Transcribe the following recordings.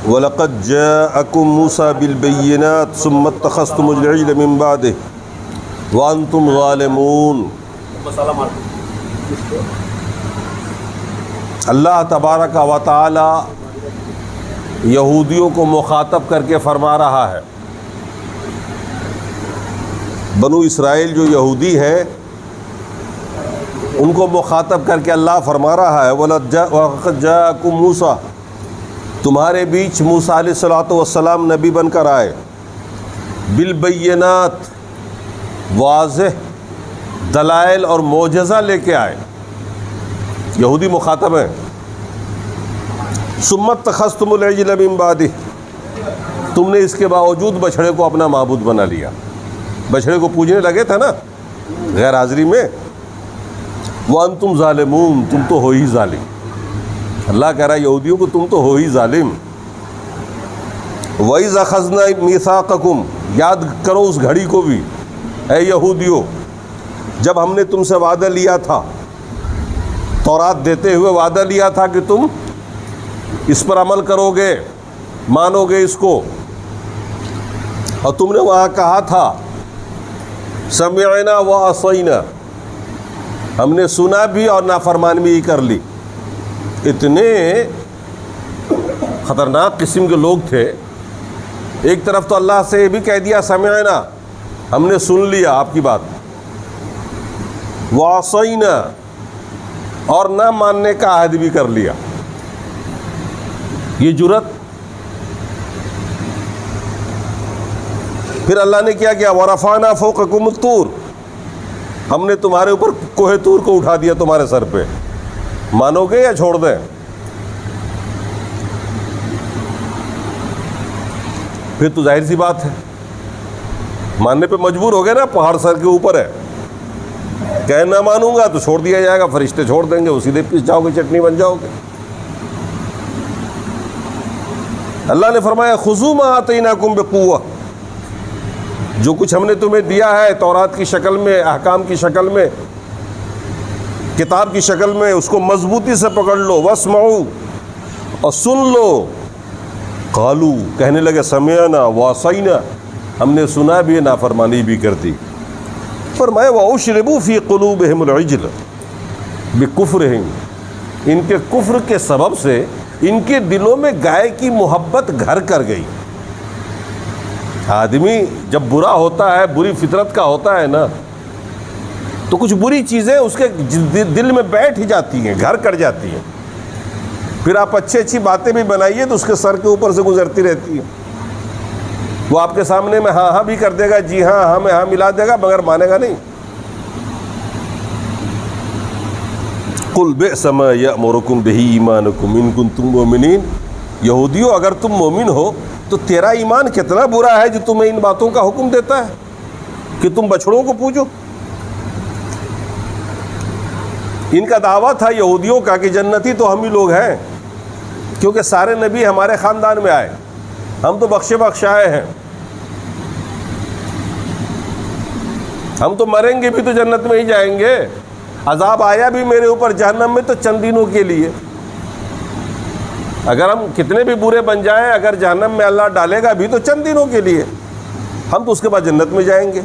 وَلَقَدْ جَاءَكُم مُوسَىٰ بِالْبَيِّنَاتِ ثُمَّ اتَّخَذْتُمُ الْعِجْلَ مِن بَعْدِهِ وَأَنْتُمْ ظَالِمُونَ۔ اللہ تبارک و تعالی یہودیوں کو مخاطب کر کے فرما رہا ہے، بنو اسرائیل جو یہودی ہیں ان کو مخاطب کر کے اللہ فرما رہا ہے وَلَقَدْ جَاءَكُم مُوسَىٰ، تمہارے بیچ موسیٰ علیہ الصلوۃ والسلام نبی بن کر آئے، بالبینات، واضح دلائل اور معجزہ لے کے آئے۔ یہودی مخاطب ہیں۔ ثم اتخذتم العجل من بعدہ، تم نے اس کے باوجود بچھڑے کو اپنا معبود بنا لیا، بچھڑے کو پوجنے لگے تھے نا غیر حاضری میں۔ وانتم ظالمون، تم تو ہو ہی ظالم۔ اللہ کہہ رہا ہے یہودیوں کو تم تو ہو ہی ظالم۔ وَإِذْ أَخَذْنَا مِيثَاقَكُمْ، یاد کرو اس گھڑی کو بھی، اے یہودیوں، جب ہم نے تم سے وعدہ لیا تھا، تورات دیتے ہوئے وعدہ لیا تھا کہ تم اس پر عمل کرو گے، مانو گے اس کو، اور تم نے وہاں کہا تھا سمعنا وعصینا، ہم نے سنا بھی اور نافرمانی بھی کر لی۔ اتنے خطرناک قسم کے لوگ تھے، ایک طرف تو اللہ سے یہ بھی کہہ دیا سمعنا، ہم نے سن لیا آپ کی بات، وعصینا، اور نہ ماننے کا عہد بھی کر لیا۔ یہ جرت۔ پھر اللہ نے کیا کیا، ورفعنا فوقکم الطور، ہم نے تمہارے اوپر کوہ طور کو اٹھا دیا تمہارے سر پہ، مانو گے یا چھوڑ دیں؟ پھر تو ظاہر سی بات ہے ماننے پہ مجبور ہو گئے نا، پہاڑ سر کے اوپر ہے، کہ نہ مانوں گا تو چھوڑ دیا جائے گا، فرشتے چھوڑ دیں گے، وہ سیدھے پیس جاؤ گے، چٹنی بن جاؤ گے۔ اللہ نے فرمایا خذوا ما آتیناکم بقوہ، جو کچھ ہم نے تمہیں دیا ہے تورات کی شکل میں، احکام کی شکل میں، کتاب کی شکل میں، اس کو مضبوطی سے پکڑ لو، واسمعوا، اور سن لو۔ قالوا، کہنے لگے سمعنا وعصینا، ہم نے سنا بھی، نافرمانی بھی کر دی۔ فرمایا وَأُشْرِبُوا فِي قُلُوبِهِمُ الْعِجْلَ بِكُفْرِهِمْ، ان کے کفر کے سبب سے ان کے دلوں میں گائے کی محبت گھر کر گئی۔ آدمی جب برا ہوتا ہے، بری فطرت کا ہوتا ہے نا، تو کچھ بری چیزیں اس کے دل میں بیٹھ ہی جاتی ہیں، گھر کر جاتی ہیں۔ پھر آپ اچھی اچھی باتیں بھی بنائیے تو اس کے سر کے اوپر سے گزرتی رہتی ہیں۔ وہ آپ کے سامنے میں ہاں ہاں بھی کر دے گا، جی ہاں ہاں میں ہاں ملا دے گا، مگر مانے گا نہیں۔ قُلْ بِئْسَ مَا يَأْمُرُكُمْ بِهِ إِيمَانُكُمْ إِن كُنتُم مُؤْمِنِينَ، یہودیوں اگر تم مومن ہو تو تیرا ایمان کتنا برا ہے جو تمہیں ان باتوں کا حکم دیتا ہے کہ تم بچھڑوں کو پوجو۔ ان کا دعویٰ تھا یہودیوں کا کہ جنتی تو ہم ہی لوگ ہیں، کیونکہ سارے نبی ہمارے خاندان میں آئے، ہم تو بخشے بخشائے ہیں، ہم تو مریں گے بھی تو جنت میں ہی جائیں گے، عذاب آیا بھی میرے اوپر جہنم میں تو چند دنوں کے لیے، اگر ہم کتنے بھی برے بن جائیں، اگر جہنم میں اللہ ڈالے گا بھی تو چند دنوں کے لیے، ہم تو اس کے بعد جنت میں جائیں گے۔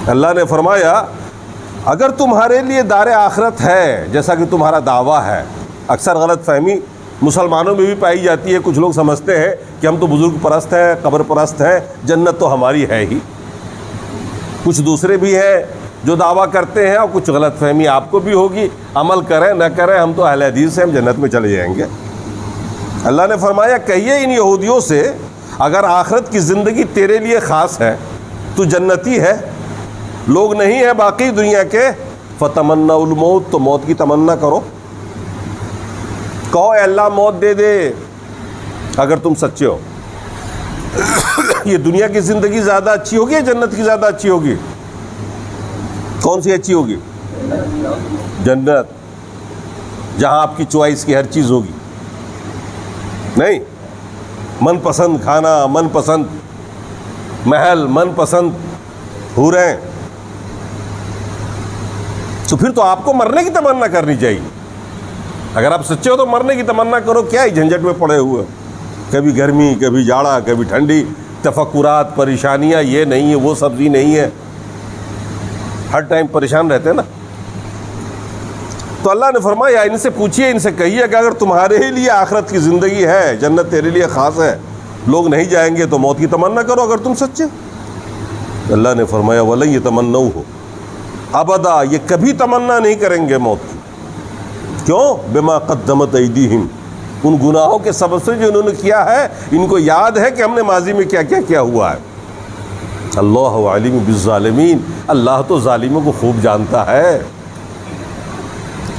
اللہ نے فرمایا اگر تمہارے لیے دار آخرت ہے، جیسا کہ تمہارا دعویٰ ہے، اکثر غلط فہمی مسلمانوں میں بھی پائی جاتی ہے، کچھ لوگ سمجھتے ہیں کہ ہم تو بزرگ پرست ہیں، قبر پرست ہیں، جنت تو ہماری ہے ہی۔ کچھ دوسرے بھی ہیں جو دعویٰ کرتے ہیں، اور کچھ غلط فہمی آپ کو بھی ہوگی، عمل کریں نہ کریں ہم تو اہل حدیث ہیں، ہم جنت میں چلے جائیں گے۔ اللہ نے فرمایا کہیے ان یہودیوں سے اگر آخرت کی زندگی تیرے لیے خاص ہے، تو جنتی ہے، لوگ نہیں ہیں باقی دنیا کے، فتمنوا الموت، تو موت کی تمنا کرو، کہو اے اللہ موت دے دے اگر تم سچے ہو۔ یہ دنیا کی زندگی زیادہ اچھی ہوگی یا جنت کی زیادہ اچھی ہوگی؟ کون سی اچھی ہوگی؟ جنت، جہاں آپ کی چوائس کی ہر چیز ہوگی، نہیں من پسند کھانا، من پسند محل، من پسند حوریں، تو پھر تو آپ کو مرنے کی تمنا کرنی چاہیے۔ اگر آپ سچے ہو تو مرنے کی تمنا کرو، کیا ہی جھنجٹ میں پڑے ہوئے، کبھی گرمی کبھی جاڑا کبھی ٹھنڈی، تفکرات پریشانیاں، یہ نہیں ہے وہ سبزی نہیں ہے، ہر ٹائم پریشان رہتے ہیں نا۔ تو اللہ نے فرمایا ان سے پوچھیے، ان سے کہیے کہ اگر تمہارے ہی لیے آخرت کی زندگی ہے، جنت تیرے لیے خاص ہے، لوگ نہیں جائیں گے تو موت کی تمنا کرو اگر تم سچے۔ اللہ نے فرمایا وَلَن يَتَمَنَّوْهُ ابدا، یہ کبھی تمنا نہیں کریں گے موت کی۔ کیوں؟ بما قدمت ایدیہم، ان گناہوں کے سبب سے جو انہوں نے کیا ہے، ان کو یاد ہے کہ ہم نے ماضی میں کیا کیا کیا ہوا ہے۔ اللہ علیم بالظالمین، اللہ تو ظالموں کو خوب جانتا ہے۔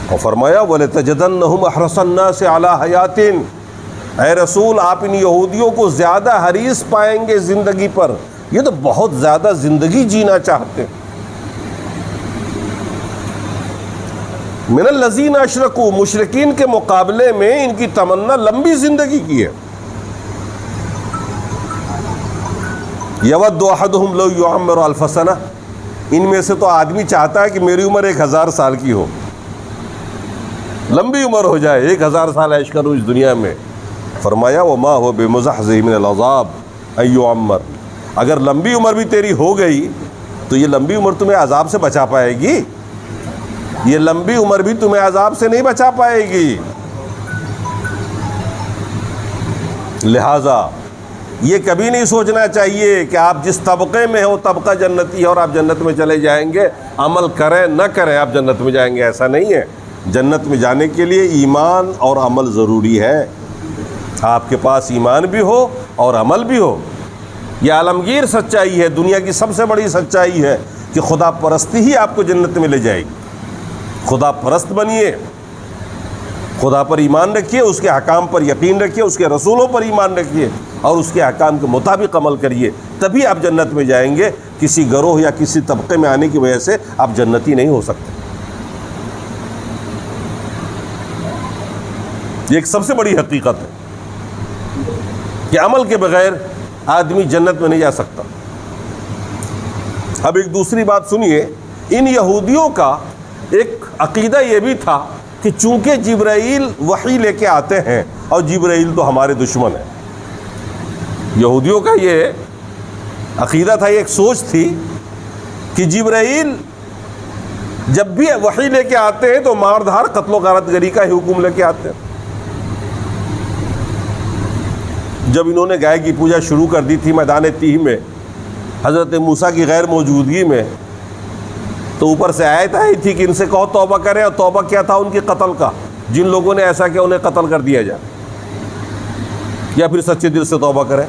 اور فرمایا وَلَتَجِدَنَّهُمْ أَحْرَصَ النَّاسِ عَلَىٰ حَيَاتٍ، اے رسول آپ ان یہودیوں کو زیادہ حریص پائیں گے زندگی پر، یہ تو بہت زیادہ زندگی جینا چاہتے ہیں۔ من الذین اشرکوا، مشرکین کے مقابلے میں ان کی تمنا لمبی زندگی کی ہے۔ یود احدہم لو یعمر الف سنہ، ان میں سے تو آدمی چاہتا ہے کہ میری عمر 1000 سال کی ہو، لمبی عمر ہو جائے، 1000 سال عیش کروں اس دنیا میں۔ فرمایا وما هو بمزحزح من العذاب ان یعمر، اگر لمبی عمر بھی تیری ہو گئی تو یہ لمبی عمر تمہیں عذاب سے بچا پائے گی؟ یہ لمبی عمر بھی تمہیں عذاب سے نہیں بچا پائے گی۔ لہذا یہ کبھی نہیں سوچنا چاہیے کہ آپ جس طبقے میں ہو طبقہ جنتی ہے اور آپ جنت میں چلے جائیں گے، عمل کریں نہ کریں آپ جنت میں جائیں گے، ایسا نہیں ہے۔ جنت میں جانے کے لیے ایمان اور عمل ضروری ہے، آپ کے پاس ایمان بھی ہو اور عمل بھی ہو۔ یہ عالمگیر سچائی ہے، دنیا کی سب سے بڑی سچائی ہے کہ خدا پرستی ہی آپ کو جنت میں لے جائے گی۔ خدا پرست بنیے، خدا پر ایمان رکھیے، اس کے احکام پر یقین رکھیے، اس کے رسولوں پر ایمان رکھیے اور اس کے احکام کے مطابق عمل کریے، تبھی آپ جنت میں جائیں گے۔ کسی گروہ یا کسی طبقے میں آنے کی وجہ سے آپ جنتی نہیں ہو سکتے۔ یہ ایک سب سے بڑی حقیقت ہے کہ عمل کے بغیر آدمی جنت میں نہیں جا سکتا۔ اب ایک دوسری بات سنیے، ان یہودیوں کا ایک عقیدہ یہ بھی تھا کہ چونکہ جبرائیل وحی لے کے آتے ہیں اور جبرائیل تو ہمارے دشمن ہیں۔ یہودیوں کا یہ عقیدہ تھا، یہ ایک سوچ تھی کہ جبرائیل جب بھی وحی لے کے آتے ہیں تو مار دھار قتل و غارت گری کا ہی حکم لے کے آتے ہیں۔ جب انہوں نے گائے کی پوجا شروع کر دی تھی میدان تیہ میں حضرت موسیٰ کی غیر موجودگی میں، تو اوپر سے آیت آئی تھی کہ ان سے کہو توبہ کریں، اور توبہ کیا تھا ان کی قتل کا، جن لوگوں نے ایسا کیا انہیں قتل کر دیا جائے، یا پھر سچے دل سے توبہ کریں۔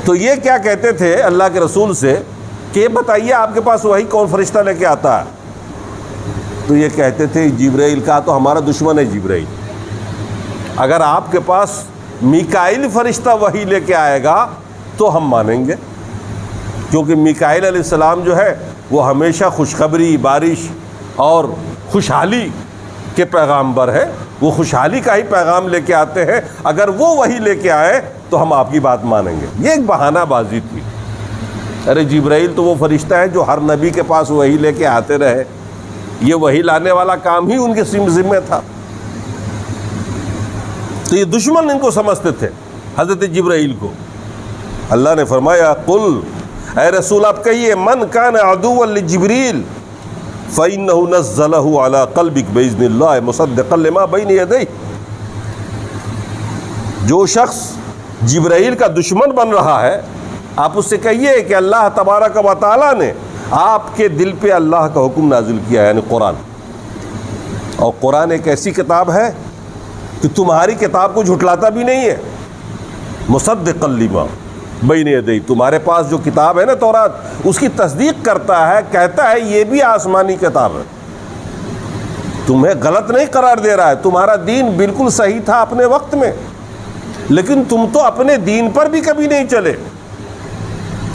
تو یہ کیا کہتے تھے اللہ کے رسول سے کہ یہ بتائیے آپ کے پاس وہی کون فرشتہ لے کے آتا ہے؟ تو یہ کہتے تھے جبرائیل کا تو ہمارا دشمن ہے جبرائیل، اگر آپ کے پاس میکائیل فرشتہ وحی لے کے آئے گا تو ہم مانیں گے، کیونکہ میکائیل علیہ السلام جو ہے وہ ہمیشہ خوشخبری، بارش اور خوشحالی کے پیغامبر ہے، وہ خوشحالی کا ہی پیغام لے کے آتے ہیں، اگر وہ وحی لے کے آئے تو ہم آپ کی بات مانیں گے۔ یہ ایک بہانہ بازی تھی، ارے جبرائیل تو وہ فرشتہ ہے جو ہر نبی کے پاس وحی لے کے آتے رہے، یہ وحی لانے والا کام ہی ان کے ذمہ تھا۔ تو یہ دشمن ان کو سمجھتے تھے حضرت جبرائیل کو۔ اللہ نے فرمایا قل، اے رسول آپ کہیے من کان عدوا لجبریل فإنه نزله على قلبك بإذن الله مصدقا لما بين يديه، جو شخص جبرائیل کا دشمن بن رہا ہے آپ اس سے کہیے کہ اللہ تبارک و تعالیٰ نے آپ کے دل پہ اللہ کا حکم نازل کیا ہے، یعنی قرآن، اور قرآن ایک ایسی کتاب ہے کہ تمہاری کتاب کو جھٹلاتا بھی نہیں ہے، مصدقا لما بین یدیہ، تمہارے پاس جو کتاب ہے نا تورات، اس کی تصدیق کرتا ہے، کہتا ہے یہ بھی آسمانی کتاب ہے، تمہیں غلط نہیں قرار دے رہا ہے، تمہارا دین بالکل صحیح تھا اپنے وقت میں، لیکن تم تو اپنے دین پر بھی کبھی نہیں چلے،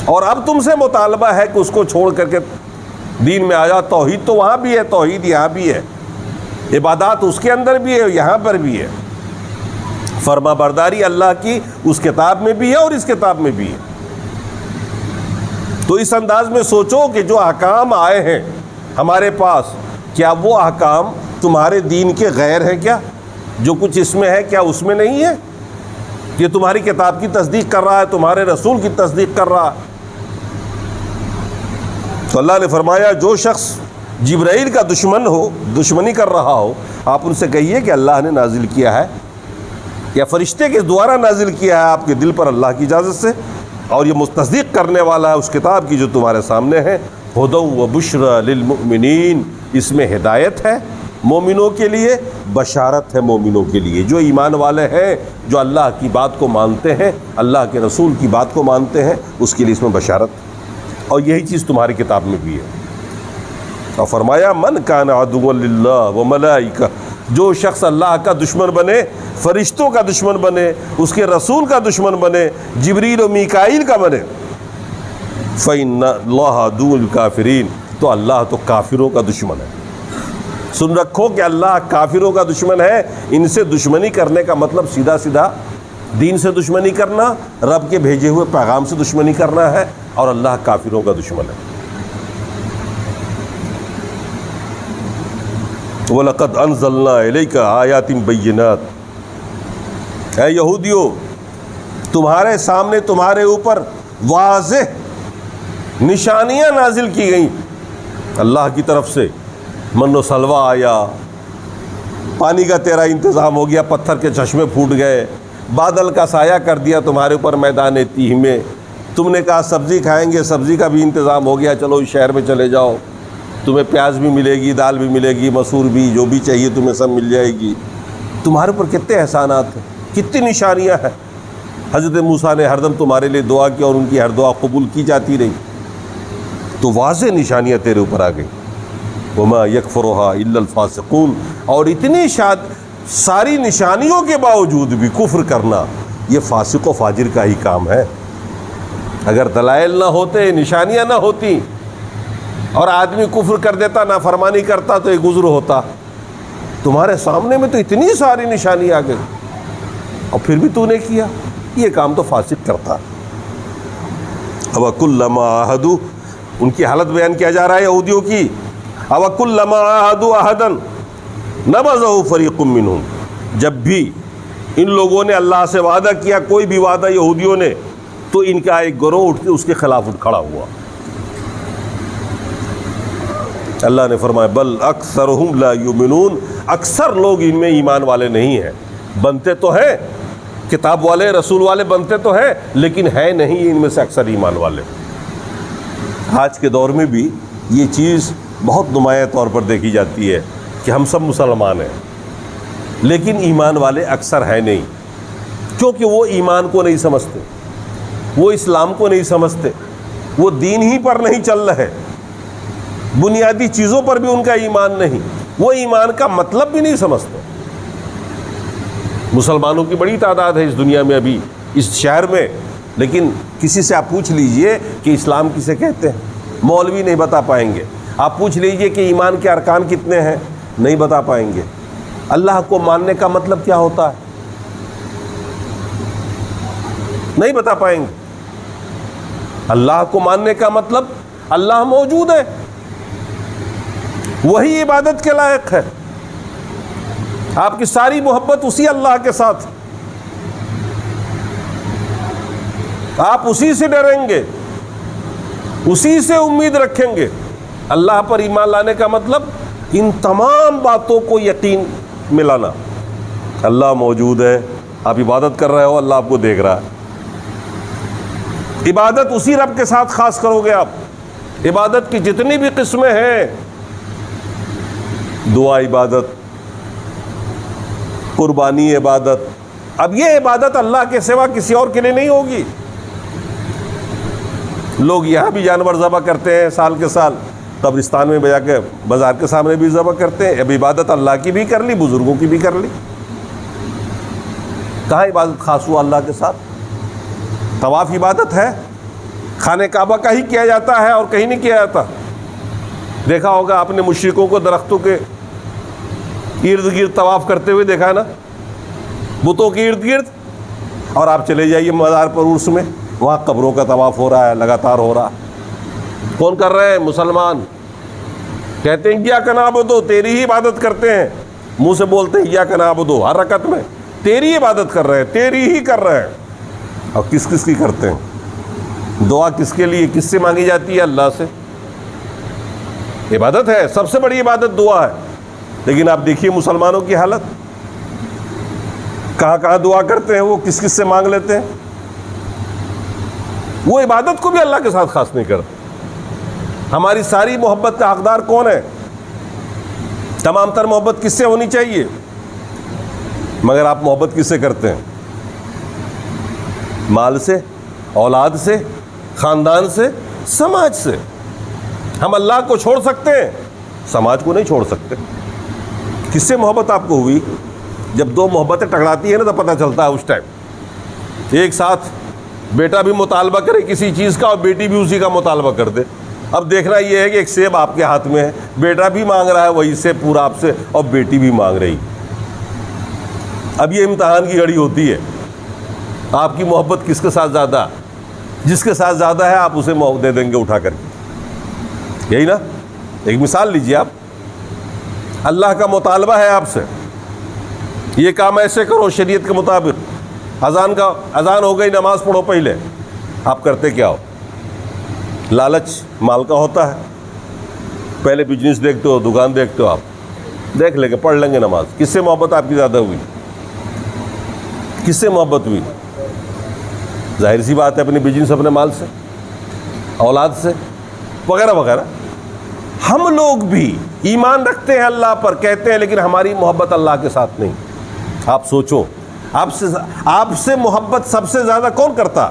اور اب تم سے مطالبہ ہے کہ اس کو چھوڑ کر کے دین میں آیا۔ توحید تو وہاں بھی ہے، توحید یہاں بھی ہے، عبادات اس کے اندر بھی ہے، یہاں پر بھی ہے، فرما برداری اللہ کی اس کتاب میں بھی ہے اور اس کتاب میں بھی ہے۔ تو اس انداز میں سوچو کہ جو احکام آئے ہیں ہمارے پاس کیا وہ احکام تمہارے دین کے غیر ہیں کیا؟ جو کچھ اس میں ہے کیا اس میں نہیں ہے؟ یہ تمہاری کتاب کی تصدیق کر رہا ہے، تمہارے رسول کی تصدیق کر رہا ہے۔ تو اللہ نے فرمایا جو شخص جبرائیل کا دشمن ہو، دشمنی کر رہا ہو، آپ ان سے کہیے کہ اللہ نے نازل کیا ہے یا فرشتے کے دوارا نازل کیا ہے آپ کے دل پر اللہ کی اجازت سے، اور یہ تصدیق کرنے والا ہے اس کتاب کی جو تمہارے سامنے ہے، ہدی و بشری للمؤمنین، اس میں ہدایت ہے مومنوں کے لیے، بشارت ہے مومنوں کے لیے، جو ایمان والے ہیں، جو اللہ کی بات کو مانتے ہیں، اللہ کے رسول کی بات کو مانتے ہیں، اس کے لیے اس میں بشارت، اور یہی چیز تمہاری کتاب میں بھی ہے۔ اور فرمایا من کان عدوا للہ وملائکہ، جو شخص اللہ کا دشمن بنے، فرشتوں کا دشمن بنے، اس کے رسول کا دشمن بنے، جبریل و میکائیل کا بنے، فإن اللہ عدو الکافرین، تو اللہ تو کافروں کا دشمن ہے۔ سن رکھو کہ اللہ کافروں کا دشمن ہے۔ ان سے دشمنی کرنے کا مطلب سیدھا سیدھا دین سے دشمنی کرنا، رب کے بھیجے ہوئے پیغام سے دشمنی کرنا ہے، اور اللہ کافروں کا دشمن ہے۔ وَلَقَدْ أَنزَلْنَا إِلَيْكَ آيَاتٍ بَيِّنَاتٍ، اے یہودیو تمہارے سامنے تمہارے اوپر واضح نشانیاں نازل کی گئیں اللہ کی طرف سے، من و سلوہ آیا، پانی کا تیرا انتظام ہو گیا، پتھر کے چشمے پھوٹ گئے، بادل کا سایہ کر دیا تمہارے اوپر میدان تیہ میں، تم نے کہا سبزی کھائیں گے، سبزی کا بھی انتظام ہو گیا، چلو اس شہر میں چلے جاؤ، تمہیں پیاز بھی ملے گی، دال بھی ملے گی، مسور بھی، جو بھی چاہیے تمہیں سب مل جائے گی۔ تمہارے اوپر کتنے احسانات ہیں، کتنی نشانیاں ہیں۔ حضرت موسیٰ نے ہر دم تمہارے لیے دعا کی اور ان کی ہر دعا قبول کی جاتی رہی، تو واضح نشانیاں تیرے اوپر آ گئی۔ وما یکفرھا الا الفاسقون، اور اتنی ساری نشانیوں کے باوجود بھی کفر کرنا یہ فاسق و فاجر کا ہی کام ہے۔ اگر دلائل نہ ہوتے، نشانیاں نہ ہوتی، اور آدمی کفر کر دیتا، نافرمانی کرتا، تو ایک عذر ہوتا۔ تمہارے سامنے میں تو اتنی ساری نشانی آ گئی اور پھر بھی تو نے کیا، یہ کام تو فاسق کرتا۔ وَكُلَّمَا عَاهَدُوا، ان کی حالت بیان کیا جا رہا ہے یہودیوں کی، وَكُلَّمَا عَاهَدُوا عَهْدًا نَبَذَهُ فَرِيقٌ مِّنْهُمْ، جب بھی ان لوگوں نے اللہ سے وعدہ کیا، کوئی بھی وعدہ یہودیوں نے، تو ان کا ایک گروہ اٹھ کے اس کے خلاف اٹھ کھڑا ہوا۔ اللہ نے فرمایا بل اکثرہم لا یؤمنون، اکثر لوگ ان میں ایمان والے نہیں ہیں، بنتے تو ہیں کتاب والے، رسول والے بنتے تو ہیں، لیکن ہے نہیں ان میں سے اکثر ایمان والے۔ آج کے دور میں بھی یہ چیز بہت نمایاں طور پر دیکھی جاتی ہے کہ ہم سب مسلمان ہیں، لیکن ایمان والے اکثر ہیں نہیں، کیونکہ وہ ایمان کو نہیں سمجھتے، وہ اسلام کو نہیں سمجھتے، وہ دین ہی پر نہیں چل رہے، بنیادی چیزوں پر بھی ان کا ایمان نہیں، وہ ایمان کا مطلب بھی نہیں سمجھتے۔ مسلمانوں کی بڑی تعداد ہے اس دنیا میں ابھی، اس شہر میں، لیکن کسی سے آپ پوچھ لیجئے کہ اسلام کسے کہتے ہیں، مولوی نہیں بتا پائیں گے۔ آپ پوچھ لیجئے کہ ایمان کے ارکان کتنے ہیں، نہیں بتا پائیں گے۔ اللہ کو ماننے کا مطلب کیا ہوتا ہے، نہیں بتا پائیں گے۔ اللہ کو ماننے کا مطلب اللہ موجود ہے، وہی عبادت کے لائق ہے، آپ کی ساری محبت اسی اللہ کے ساتھ، آپ اسی سے ڈریں گے، اسی سے امید رکھیں گے۔ اللہ پر ایمان لانے کا مطلب ان تمام باتوں کو یقین میں لانا۔ اللہ موجود ہے، آپ عبادت کر رہے ہو، اللہ آپ کو دیکھ رہا ہے۔ عبادت اسی رب کے ساتھ خاص کرو گے آپ۔ عبادت کی جتنی بھی قسمیں ہیں، دعا عبادت، قربانی عبادت، اب یہ عبادت اللہ کے سوا کسی اور کے لیے نہیں ہوگی۔ لوگ یہاں بھی جانور ذبح کرتے ہیں سال کے سال، قبرستان میں بجا کے بازار کے سامنے بھی ذبح کرتے ہیں۔ اب عبادت اللہ کی بھی کر لی، بزرگوں کی بھی کر لی، کہاں عبادت خاص ہوا اللہ کے ساتھ؟ طواف عبادت ہے، خانہ کعبہ کا ہی کیا جاتا ہے اور کہیں نہیں کیا جاتا۔ دیکھا ہوگا آپ نے مشرکوں کو درختوں کے ارد گرد طواف کرتے ہوئے دیکھا ہے نا، بتوں کے ارد گرد، اور آپ چلے جائیے مزار پر عرس میں، وہاں قبروں کا طواف ہو رہا ہے، لگاتار ہو رہا ہے۔ کون کر رہے ہیں؟ مسلمان۔ کہتے ہیں ایاک نعبد، تیری ہی عبادت کرتے ہیں، منہ سے بولتے ہیں ایاک نعبد، ہر رکعت میں تیری عبادت کر رہے ہیں، تیری ہی کر رہے ہیں۔ اور کس کس کی کرتے ہیں؟ دعا کس کے لیے، کس سے مانگی جاتی ہے؟ اللہ سے۔ عبادت ہے، سب سے بڑی عبادت دعا ہے، لیکن آپ دیکھیے مسلمانوں کی حالت، کہاں کہاں دعا کرتے ہیں، وہ کس کس سے مانگ لیتے ہیں۔ وہ عبادت کو بھی اللہ کے ساتھ خاص نہیں کرتے۔ ہماری ساری محبت کا حقدار کون ہے؟ تمام تر محبت کس سے ہونی چاہیے؟ مگر آپ محبت کس سے کرتے ہیں؟ مال سے، اولاد سے، خاندان سے، سماج سے۔ ہم اللہ کو چھوڑ سکتے ہیں، سماج کو نہیں چھوڑ سکتے۔ کس سے محبت آپ کو ہوئی؟ جب دو محبتیں ٹکراتی ہیں نا تو پتہ چلتا ہے اس ٹائم۔ ایک ساتھ بیٹا بھی مطالبہ کرے کسی چیز کا اور بیٹی بھی اسی کا مطالبہ کر دے۔ اب دیکھنا یہ ہے کہ ایک سیب آپ کے ہاتھ میں ہے، بیٹا بھی مانگ رہا ہے وہی سے پورا آپ سے، اور بیٹی بھی مانگ رہی۔ اب یہ امتحان کی گھڑی ہوتی ہے، آپ کی محبت کس کے ساتھ زیادہ؟ جس کے ساتھ زیادہ ہے آپ اسے دے دیں گے اٹھا کر کے، یہی نا؟ ایک مثال لیجیے آپ، اللہ کا مطالبہ ہے آپ سے، یہ کام ایسے کرو شریعت کے مطابق، اذان ہو گئی، نماز پڑھو پہلے، آپ کرتے کیا ہو؟ لالچ مال کا ہوتا ہے، پہلے بزنس دیکھتے ہو، دکان دیکھتے ہو، آپ دیکھ لیں گے، پڑھ لیں گے نماز۔ کس سے محبت آپ کی زیادہ ہوئی؟ کس سے محبت ہوئی؟ ظاہر سی بات ہے اپنی بزنس، اپنے مال سے، اولاد سے، وغیرہ وغیرہ۔ ہم لوگ بھی ایمان رکھتے ہیں اللہ پر، کہتے ہیں، لیکن ہماری محبت اللہ کے ساتھ نہیں۔ آپ سوچو، آپ سے محبت سب سے زیادہ کون کرتا؟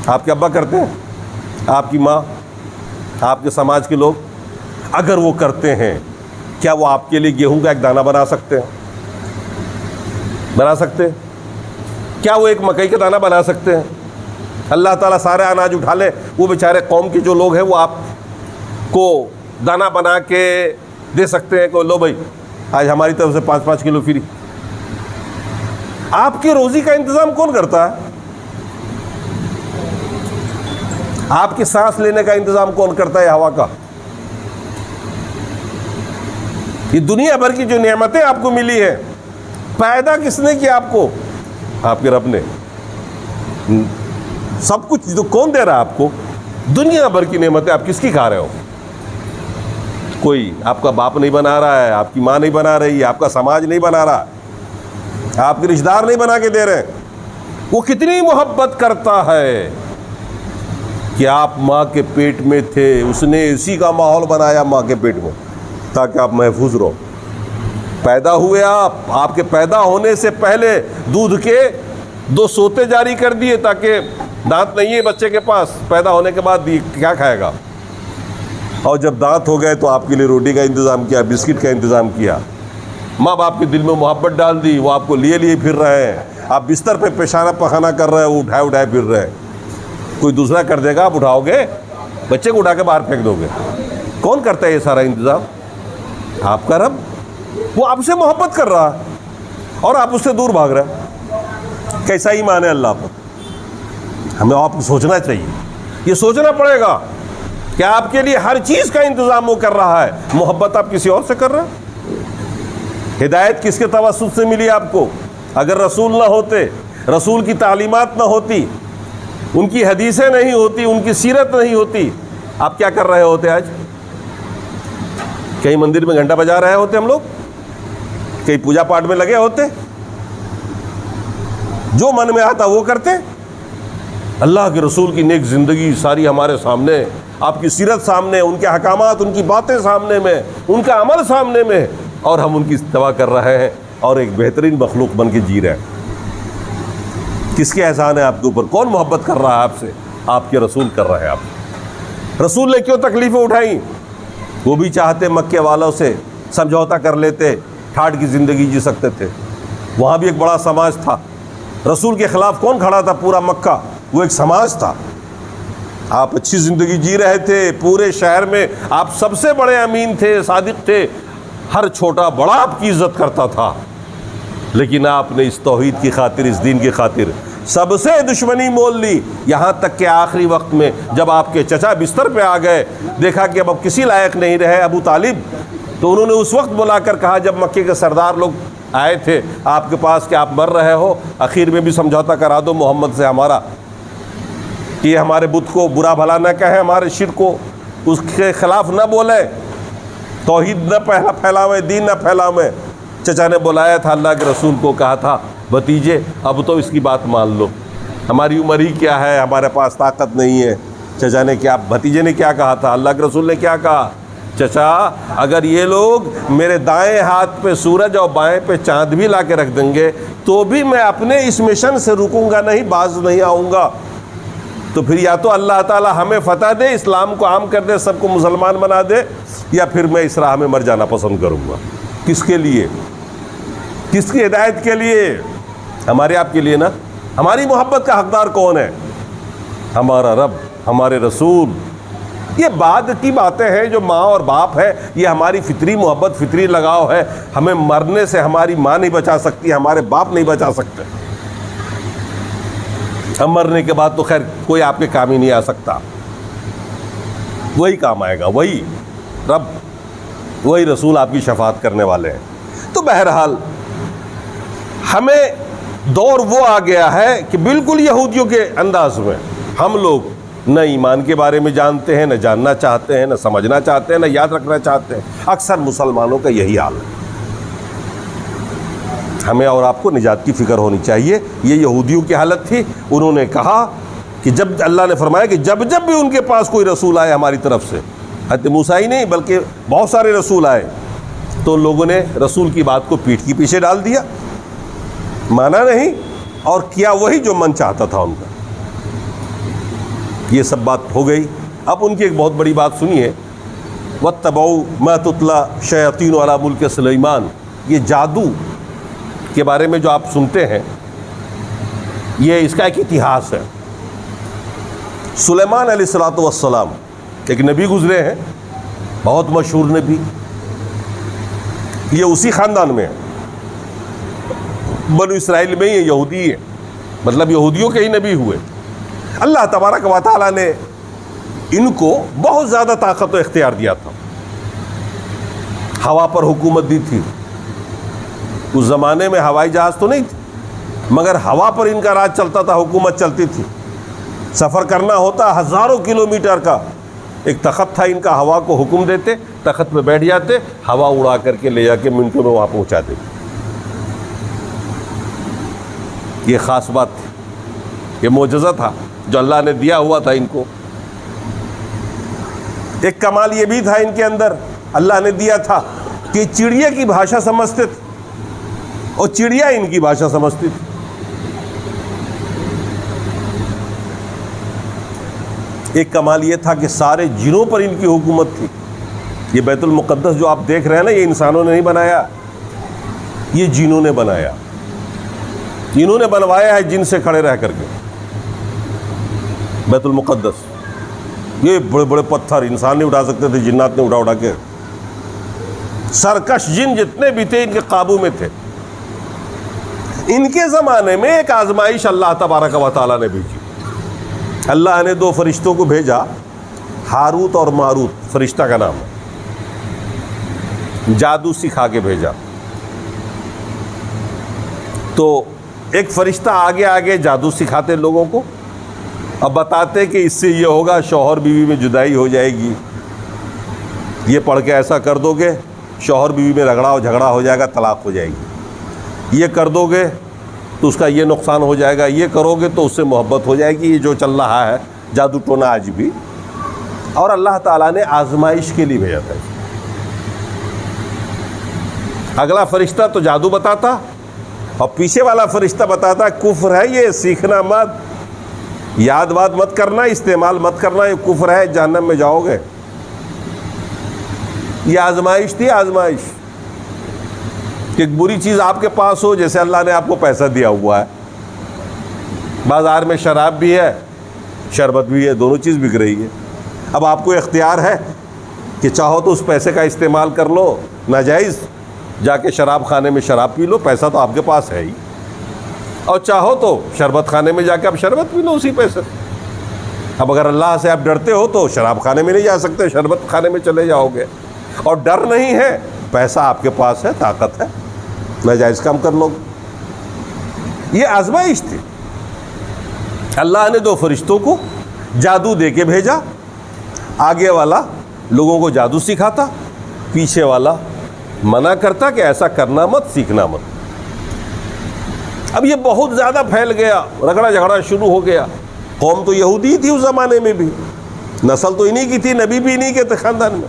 آپ کے ابا کرتے ہیں؟ آپ کی ماں؟ آپ کے سماج کے لوگ؟ اگر وہ کرتے ہیں، کیا وہ آپ کے لیے گیہوں کا ایک دانہ بنا سکتے ہیں؟ بنا سکتے ہیں؟ کیا وہ ایک مکئی کا دانہ بنا سکتے ہیں؟ اللہ تعالیٰ سارے اناج اٹھا لے، وہ بیچارے قوم کے جو لوگ ہیں وہ آپ کو دانہ بنا کے دے سکتے ہیں کہ لو بھائی آج ہماری طرف سے 5-5 کلو فری۔ آپ کی روزی کا انتظام کون کرتا ہے؟ آپ کی سانس لینے کا انتظام کون کرتا ہے ہوا کا؟ یہ دنیا بھر کی جو نعمتیں آپ کو ملی ہیں، پیدا کس نے کیا آپ کو؟ آپ کے رب نے۔ سب کچھ جو کون دے رہا ہے آپ کو؟ دنیا بھر کی نعمتیں آپ کس کی کھا رہے ہو؟ کوئی آپ کا باپ نہیں بنا رہا ہے، آپ کی ماں نہیں بنا رہی ہے، آپ کا سماج نہیں بنا رہا، آپ کے رشتہ دار نہیں بنا کے دے رہے۔ وہ کتنی محبت کرتا ہے کہ آپ ماں کے پیٹ میں تھے، اس نے اسی کا ماحول بنایا ماں کے پیٹ میں تاکہ آپ محفوظ رہو۔ پیدا ہوئے آپ کے پیدا ہونے سے پہلے دودھ کے 2 سوتے جاری کر دیے تاکہ دانت نہیں ہے بچے کے پاس، پیدا ہونے کے بعد کیا کھائے گا؟ اور جب دانت ہو گئے تو آپ کے لیے روٹی کا انتظام کیا، بسکٹ کا انتظام کیا۔ ماں باپ کے دل میں محبت ڈال دی، وہ آپ کو لیے پھر رہے ہیں۔ آپ بستر پہ پیشانہ پخانہ کر رہے ہیں، وہ اٹھائے پھر رہے ہیں۔ کوئی دوسرا کر دے گا، آپ اٹھاؤ گے؟ بچے کو اٹھا کے باہر پھینک دو گے؟ کون کرتا ہے یہ سارا انتظام؟ آپ کا رب۔ وہ آپ سے محبت کر رہا ہے اور آپ اس سے دور بھاگ رہے ہیں۔ کیسا ایمان ہے اللہ پر؟ ہمیں آپ کو سوچنا چاہیے، یہ سوچنا پڑے گا کہ آپ کے لیے ہر چیز کا انتظام وہ کر رہا ہے، محبت آپ کسی اور سے کر رہے ہیں۔ ہدایت کس کے توسط سے ملی آپ کو؟ اگر رسول نہ ہوتے، رسول کی تعلیمات نہ ہوتی، ان کی حدیثیں نہیں ہوتی، ان کی سیرت نہیں ہوتی، آپ کیا کر رہے ہوتے؟ آج کہیں مندر میں گھنٹا بجا رہے ہوتے ہم لوگ، کہیں پوجا پاٹ میں لگے ہوتے، جو من میں آتا وہ کرتے۔ اللہ کے رسول کی نیک زندگی ساری ہمارے سامنے، آپ کی سیرت سامنے، ان کے احکامات، ان کی باتیں سامنے میں، ان کا عمل سامنے میں، اور ہم ان کی اتباع کر رہے ہیں اور ایک بہترین مخلوق بن کے جی رہے ہیں۔ کس کے احسان ہے آپ کے اوپر؟ کون محبت کر رہا ہے آپ سے؟ آپ کے رسول کر رہے ہیں۔ آپ رسول نے کیوں تکلیفیں اٹھائیں؟ وہ بھی چاہتے مکے والوں سے سمجھوتا کر لیتے، ٹھاٹ کی زندگی جی سکتے تھے۔ وہاں بھی ایک بڑا سماج تھا، رسول کے خلاف کون کھڑا تھا؟ پورا مکہ، وہ ایک سماج تھا۔ آپ اچھی زندگی جی رہے تھے، پورے شہر میں آپ سب سے بڑے امین تھے، صادق تھے، ہر چھوٹا بڑا آپ کی عزت کرتا تھا، لیکن آپ نے اس توحید کی خاطر، اس دین کی خاطر سب سے دشمنی مول لی، یہاں تک کہ آخری وقت میں جب آپ کے چچا بستر پہ آ گئے، دیکھا کہ اب کسی لائق نہیں رہے ابو طالب، تو انہوں نے اس وقت بلا کر کہا جب مکے کے سردار لوگ آئے تھے آپ کے پاس کہ آپ مر رہے ہو، اخیر میں بھی سمجھوتا کرا دو محمد سے ہمارا، کہ یہ ہمارے بت کو برا بھلا نہ کہیں، ہمارے شرک کو اس کے خلاف نہ بولیں، توحید نہ پھیلاویں، دین نہ پھیلاویں۔ چچا نے بلایا تھا اللہ کے رسول کو، کہا تھا بھتیجے اب تو اس کی بات مان لو، ہماری عمر ہی کیا ہے، ہمارے پاس طاقت نہیں ہے۔ چچا نے کیا، بھتیجے نے کیا کہا تھا، اللہ کے رسول نے کیا کہا، چچا اگر یہ لوگ میرے دائیں ہاتھ پہ سورج اور بائیں پہ چاند بھی لا کے رکھ دیں گے تو بھی میں اپنے اس مشن سے رکوں گا نہیں، باز نہیں آؤں گا۔ تو پھر یا تو اللہ تعالیٰ ہمیں فتح دے، اسلام کو عام کر دے، سب کو مسلمان بنا دے، یا پھر میں اس راہ میں مر جانا پسند کروں گا۔ کس کے لیے؟ کس کی ہدایت کے لیے؟ ہمارے آپ کے لیے نا۔ ہماری محبت کا حقدار کون ہے؟ ہمارا رب، ہمارے رسول۔ یہ بعد کی باتیں ہیں جو ماں اور باپ ہے، یہ ہماری فطری محبت، فطری لگاؤ ہے۔ ہمیں مرنے سے ہماری ماں نہیں بچا سکتی، ہمارے باپ نہیں بچا سکتے۔ ہم مرنے کے بعد تو خیر کوئی آپ کے کام ہی نہیں آ سکتا، وہی کام آئے گا، وہی رب، وہی رسول آپ کی شفاعت کرنے والے ہیں۔ تو بہرحال ہمیں دور وہ آ گیا ہے کہ بالکل یہودیوں کے انداز میں ہم لوگ نہ ایمان کے بارے میں جانتے ہیں، نہ جاننا چاہتے ہیں، نہ سمجھنا چاہتے ہیں، نہ یاد رکھنا چاہتے ہیں۔ اکثر مسلمانوں کا یہی حال ہے۔ ہمیں اور آپ کو نجات کی فکر ہونی چاہیے۔ یہ یہودیوں کی حالت تھی۔ انہوں نے کہا کہ جب اللہ نے فرمایا کہ جب جب بھی ان کے پاس کوئی رسول آئے ہماری طرف سے، حضرت موسیٰ ہی نہیں بلکہ بہت سارے رسول آئے، تو لوگوں نے رسول کی بات کو پیٹھ کی پیچھے ڈال دیا، مانا نہیں، اور کیا وہی جو من چاہتا تھا ان کا۔ یہ سب بات ہو گئی۔ اب ان کی ایک بہت بڑی بات سنیے، وَاتَّبَعُوا مَا تُتْلَى الشَّيَاطِينُ عَلَى مُلْكِ سُلَيْمَانَ۔ یہ جادو کے بارے میں جو آپ سنتے ہیں، یہ اس کا ایک اتہاس ہے۔ سلیمان علیہ السلام ایک نبی گزرے ہیں، بہت مشہور نبی، یہ اسی خاندان میں ہے، بنو اسرائیل میں یہ یہودی ہے، مطلب یہودیوں کے ہی نبی ہوئے۔ اللہ تبارک و تعالیٰ نے ان کو بہت زیادہ طاقت و اختیار دیا تھا، ہوا پر حکومت دی تھی۔ اس زمانے میں ہوائی جہاز تو نہیں تھے، مگر ہوا پر ان کا راج چلتا تھا، حکومت چلتی تھی۔ سفر کرنا ہوتا ہزاروں کلومیٹر کا، ایک تخت تھا ان کا، ہوا کو حکم دیتے، تخت پہ بیٹھ جاتے، ہوا اڑا کر کے لے جا کے منٹوں میں وہاں پہنچا دیتے۔ یہ خاص بات تھی، یہ معجزہ تھا جو اللہ نے دیا ہوا تھا ان کو۔ ایک کمال یہ بھی تھا ان کے اندر، اللہ نے دیا تھا کہ چڑیا کی بھاشا سمجھتے تھے اور چڑیا ان کی بھاشا سمجھتی تھی۔ ایک کمال یہ تھا کہ سارے جنوں پر ان کی حکومت تھی۔ یہ بیت المقدس جو آپ دیکھ رہے ہیں نا، یہ انسانوں نے نہیں بنایا، یہ جنوں نے بنایا، انہوں نے بنوایا ہے جن سے کھڑے رہ کر کے۔ بیت المقدس یہ بڑے بڑے پتھر انسان نہیں اٹھا سکتے تھے، جنات نے اٹھا کے، سرکش جن جتنے بھی تھے ان کے قابو میں تھے۔ ان کے زمانے میں ایک آزمائش اللہ تبارک و تعالیٰ نے بھیجی۔ اللہ نے دو فرشتوں کو بھیجا، ہاروت اور ماروت فرشتہ کا نام ہے، جادو سکھا کے بھیجا۔ تو ایک فرشتہ آگے آگے جادو سکھاتے لوگوں کو، اب بتاتے کہ اس سے یہ ہوگا، شوہر بیوی میں جدائی ہو جائے گی، یہ پڑھ کے ایسا کر دو گے شوہر بیوی میں رگڑا اور جھگڑا ہو جائے گا، طلاق ہو جائے گی، یہ کر دو گے تو اس کا یہ نقصان ہو جائے گا، یہ کرو گے تو اس سے محبت ہو جائے گی۔ یہ جو چل رہا ہے جادو ٹونا آج بھی، اور اللہ تعالیٰ نے آزمائش کے لیے بھیجا تھا۔ اگلا فرشتہ تو جادو بتاتا اور پیچھے والا فرشتہ بتاتا کفر ہے یہ، سیکھنا مت، یاد واد مت کرنا، استعمال مت کرنا، یہ کفر ہے، جہنم میں جاؤ گے۔ یہ آزمائش تھی، آزمائش کہ ایک بری چیز آپ کے پاس ہو، جیسے اللہ نے آپ کو پیسہ دیا ہوا ہے، بازار میں شراب بھی ہے شربت بھی ہے، دونوں چیز بک رہی ہے، اب آپ کو اختیار ہے کہ چاہو تو اس پیسے کا استعمال کر لو، ناجائز جا کے شراب خانے میں شراب پی لو، پیسہ تو آپ کے پاس ہے ہی، اور چاہو تو شربت خانے میں جا کے آپ شربت پی لو اسی پیسے. اب اگر اللہ سے آپ ڈرتے ہو تو شراب خانے میں نہیں جا سکتے, شربت خانے میں چلے جاؤ گے. اور ڈر نہیں ہے, پیسہ آپ کے پاس ہے, طاقت ہے, ناجائز کام کر لو گے. یہ آزمائش تھی. اللہ نے 2 فرشتوں کو جادو دے کے بھیجا. آگے والا لوگوں کو جادو سکھاتا, پیچھے والا منع کرتا کہ ایسا کرنا مت, سیکھنا مت. اب یہ بہت زیادہ پھیل گیا, رگڑا جھگڑا شروع ہو گیا. قوم تو یہودی تھی اس زمانے میں بھی, نسل تو انہی کی تھی, نبی بھی انہی کے تھے خاندان میں.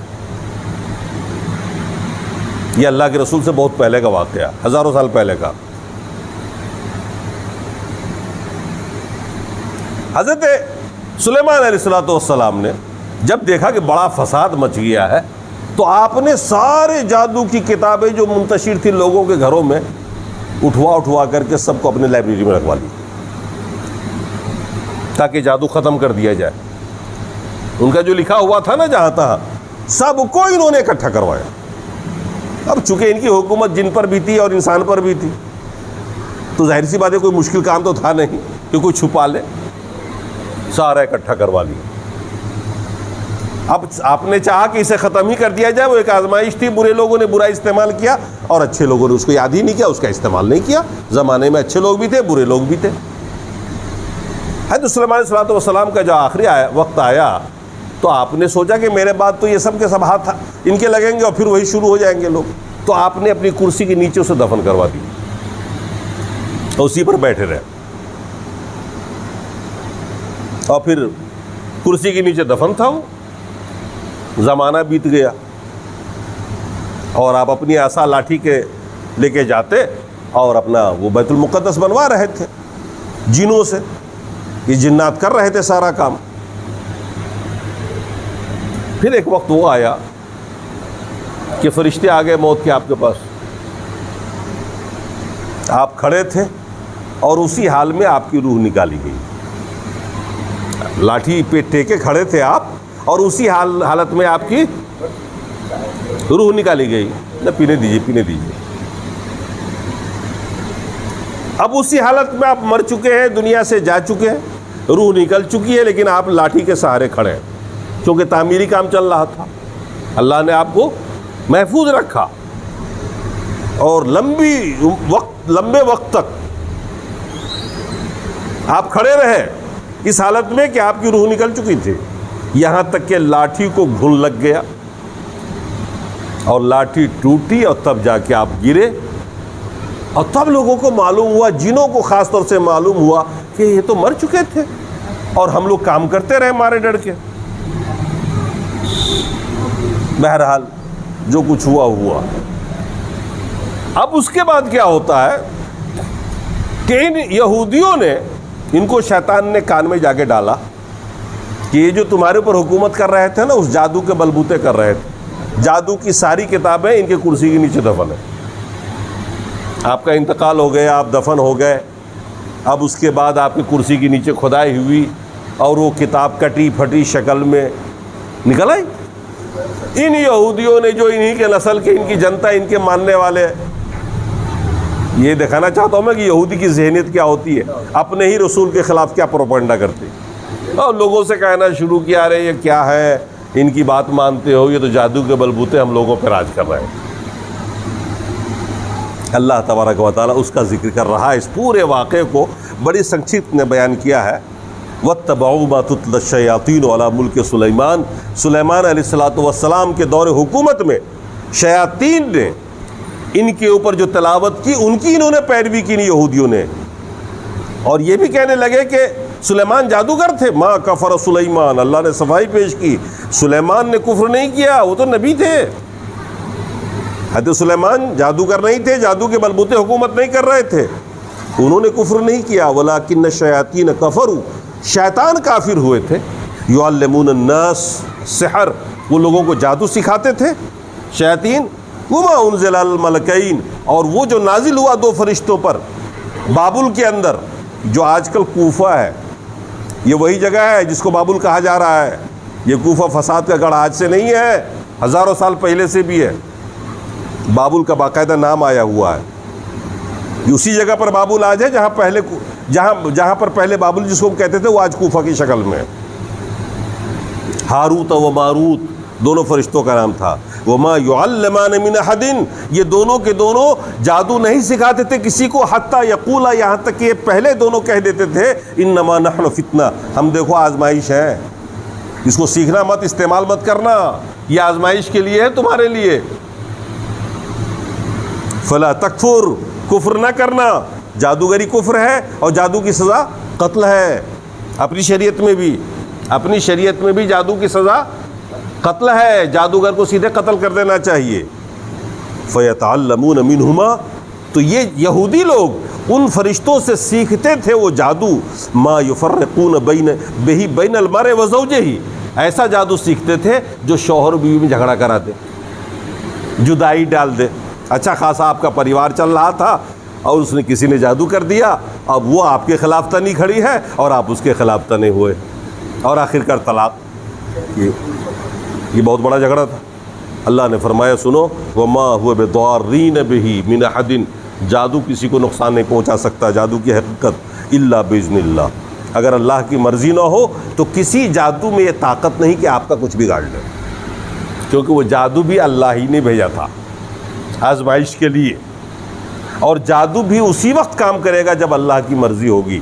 یہ اللہ کے رسول سے بہت پہلے کا واقعہ, ہزاروں سال پہلے کا. حضرت سلیمان علیہ السلام نے جب دیکھا کہ بڑا فساد مچ گیا ہے, تو آپ نے سارے جادو کی کتابیں جو منتشر تھی لوگوں کے گھروں میں اٹھوا کر کے سب کو اپنے لائبریری میں رکھوا لی, تاکہ جادو ختم کر دیا جائے. ان کا جو لکھا ہوا تھا نا جہاں تہاں, سب کو انہوں نے اکٹھا کروایا. اب چونکہ ان کی حکومت جن پر بھی تھی اور انسان پر بھی تھی, تو ظاہر سی بات ہے کوئی مشکل کام تو تھا نہیں کہ کوئی چھپا لے. سارا اکٹھا کروا لیا. اب آپ نے چاہا کہ اسے ختم ہی کر دیا جائے, وہ ایک آزمائش تھی. برے لوگوں نے برا استعمال کیا اور اچھے لوگوں نے اس کو یاد ہی نہیں کیا, اس کا استعمال نہیں کیا. زمانے میں اچھے لوگ بھی تھے, برے لوگ بھی تھے. حضرت سلیمان علیہ السلام کا جو آخری وقت آیا, تو آپ نے سوچا کہ میرے بعد تو یہ سب کے سب ہاتھ ان کے لگیں گے اور پھر وہی شروع ہو جائیں گے لوگ. تو آپ نے اپنی کرسی کے نیچے اسے دفن کروا دی, اسی پر بیٹھے رہے. اور پھر کرسی کے نیچے دفن تھا وہ. زمانہ بیت گیا اور آپ اپنی عصا لاٹھی کے لے کے جاتے اور اپنا وہ بیت المقدس بنوا رہے تھے جنوں سے. یہ جنات کر رہے تھے سارا کام. پھر ایک وقت وہ آیا کہ فرشتے آ گئے موت کے آپ کے پاس. آپ کھڑے تھے اور اسی حال میں آپ کی روح نکالی گئی. لاٹھی پہ ٹیکے کھڑے تھے آپ, اور اسی حالت میں آپ کی روح نکالی گئی. نہ پینے دیجیے. اب اسی حالت میں آپ مر چکے ہیں, دنیا سے جا چکے ہیں, روح نکل چکی ہے, لیکن آپ لاٹھی کے سہارے کھڑے ہیں, کیونکہ تعمیری کام چل رہا تھا. اللہ نے آپ کو محفوظ رکھا اور لمبے وقت تک آپ کھڑے رہے اس حالت میں کہ آپ کی روح نکل چکی تھی. یہاں تک کہ لاٹھی کو گھن لگ گیا اور لاٹھی ٹوٹی, اور تب جا کے آپ گرے. اور تب لوگوں کو معلوم ہوا, جنوں کو خاص طور سے معلوم ہوا کہ یہ تو مر چکے تھے اور ہم لوگ کام کرتے رہے مارے ڈر کے. بہرحال جو کچھ ہوا. اب اس کے بعد کیا ہوتا ہے کہ ان یہودیوں نے, ان کو شیطان نے کان میں جا کے ڈالا کہ یہ جو تمہارے اوپر حکومت کر رہے تھے نا, اس جادو کے بلبوتے کر رہے تھے. جادو کی ساری کتابیں ان کے کرسی کے نیچے دفن ہیں. آپ کا انتقال ہو گیا, آپ دفن ہو گئے. اب اس کے بعد آپ کی کرسی کے نیچے کھدائی ہوئی اور وہ کتاب کٹی پھٹی شکل میں نکل آئی. ان یہودیوں نے, جو انہی کے نسل کے, ان کی جنتا, ان کے ماننے والے. یہ دکھانا چاہتا ہوں میں کہ یہودی کی ذہنیت کیا ہوتی ہے, اپنے ہی رسول کے خلاف کیا پروپیگنڈا کرتے, اور لوگوں سے کہنا شروع کیا, رہے یہ کیا ہے, ان کی بات مانتے ہو, یہ تو جادو کے بلبوتے ہم لوگوں پہ راج کر رہے ہیں. اللہ تبارک و تعالیٰ اس کا ذکر کر رہا ہے. اس پورے واقعے کو بڑی سنکشت نے بیان کیا ہے. وَاتَّبَعُوا مَا تُتْلَى الشَّيَاطِينُ عَلَى مُلْكِ سُلَيْمَانَ. سلیمان علیہ السلام کے دور حکومت میں شیاطین نے ان کے اوپر جو تلاوت کی, ان کی انہوں نے پیروی کی یہودیوں نے, اور یہ بھی کہنے لگے کہ سلیمان جادوگر تھے. ما کفر سلیمان, اللہ نے صفائی پیش کی, سلیمان نے کفر نہیں کیا, وہ تو نبی تھے. حضرت سلیمان جادوگر نہیں تھے, جادو کے بلبوتے حکومت نہیں کر رہے تھے, انہوں نے کفر نہیں کیا. ولیکن الشیاطین کفروا, شیطان کافر ہوئے تھے. یعلمون الناس سحر, وہ لوگوں کو جادو سکھاتے تھے شیاطین. وما انزل الملکین, اور وہ جو نازل ہوا 2 فرشتوں پر بابل کے اندر, جو آج کل کوفہ ہے. یہ وہی جگہ ہے جس کو بابل کہا جا رہا ہے. یہ کوفہ فساد کا گڑھ آج سے نہیں ہے, ہزاروں سال پہلے سے بھی ہے. بابل کا باقاعدہ نام آیا ہوا ہے. یہ اسی جگہ پر بابل آج ہے جہاں پر پہلے بابل جس کو ہم کہتے تھے وہ آج کوفہ کی شکل میں ہے۔ ہاروت و ماروت دونوں فرشتوں کا نام تھا۔ وما يعلمان من احد، یہ دونوں کے دونوں جادو نہیں سکھاتے تھے کسی کو، حتی یقولا، یہاں تک کہ یہ پہلے دونوں کہہ دیتے تھے انما نحن فتنہ، ہم دیکھو آزمائش ہے، اس کو سیکھنا مت، استعمال مت کرنا، یہ آزمائش کے لیے ہے تمہارے لیے۔ فلا تکفر، کفر نہ کرنا، جادوگری کفر ہے اور جادو کی سزا قتل ہے۔ اپنی شریعت میں بھی جادو کی سزا قتل ہے، جادوگر کو سیدھے قتل کر دینا چاہیے۔ فیتعلمون منہما، تو یہ یہودی لوگ ان فرشتوں سے سیکھتے تھے وہ جادو، ما یفرقون بین المرء وزوجہ، ایسا جادو سیکھتے تھے جو شوہر بیوی میں جھگڑا کرا دے، جدائی ڈال دے۔ اچھا خاصا آپ کا پریوار چل رہا تھا اور اس نے کسی نے جادو کر دیا، اب وہ آپ کے خلاف تنی کھڑی ہے اور آپ اس کے خلاف تنے ہوئے، اور آخر کار طلاق۔ یہ بہت بڑا جھگڑا تھا۔ اللہ نے فرمایا سنو، وما هو بضارین بہ من احد، جادو کسی کو نقصان نہیں پہنچا سکتا، جادو کی حقیقت الا باذن اللہ، اگر اللہ کی مرضی نہ ہو تو کسی جادو میں یہ طاقت نہیں کہ آپ کا کچھ بگاڑ لے، کیونکہ وہ جادو بھی اللہ ہی نے بھیجا تھا آزمائش کے لیے، اور جادو بھی اسی وقت کام کرے گا جب اللہ کی مرضی ہوگی،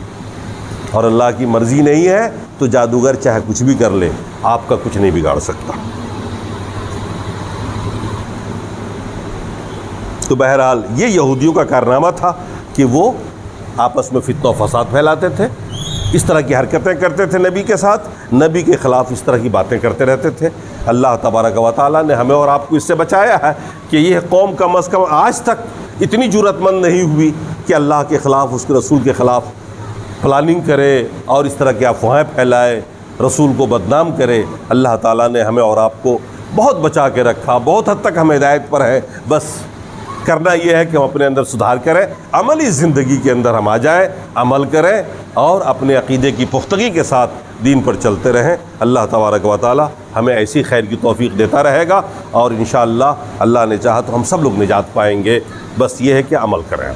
اور اللہ کی مرضی نہیں ہے تو جادوگر چاہے کچھ بھی کر لے آپ کا کچھ نہیں بگاڑ سکتا۔ تو بہرحال یہ یہودیوں کا کارنامہ تھا کہ وہ آپس میں فتنہ و فساد پھیلاتے تھے، اس طرح کی حرکتیں کرتے تھے نبی کے ساتھ، نبی کے خلاف اس طرح کی باتیں کرتے رہتے تھے۔ اللہ تبارک و تعالیٰ نے ہمیں اور آپ کو اس سے بچایا ہے کہ یہ قوم کم از کم آج تک اتنی جرأت مند نہیں ہوئی کہ اللہ کے خلاف، اس کے رسول کے خلاف پلاننگ کرے اور اس طرح کی افواہیں پھیلائے، رسول کو بدنام کرے۔ اللہ تعالیٰ نے ہمیں اور آپ کو بہت بچا کے رکھا، بہت حد تک ہم ہدایت پر ہیں، بس کرنا یہ ہے کہ ہم اپنے اندر سدھار کریں، عملی زندگی کے اندر ہم آ جائیں، عمل کریں اور اپنے عقیدے کی پختگی کے ساتھ دین پر چلتے رہیں۔ اللہ تبارک و تعالی ہمیں ایسی خیر کی توفیق دیتا رہے گا، اور انشاءاللہ اللہ نے چاہا تو ہم سب لوگ نجات پائیں گے، بس یہ ہے کہ عمل کریں۔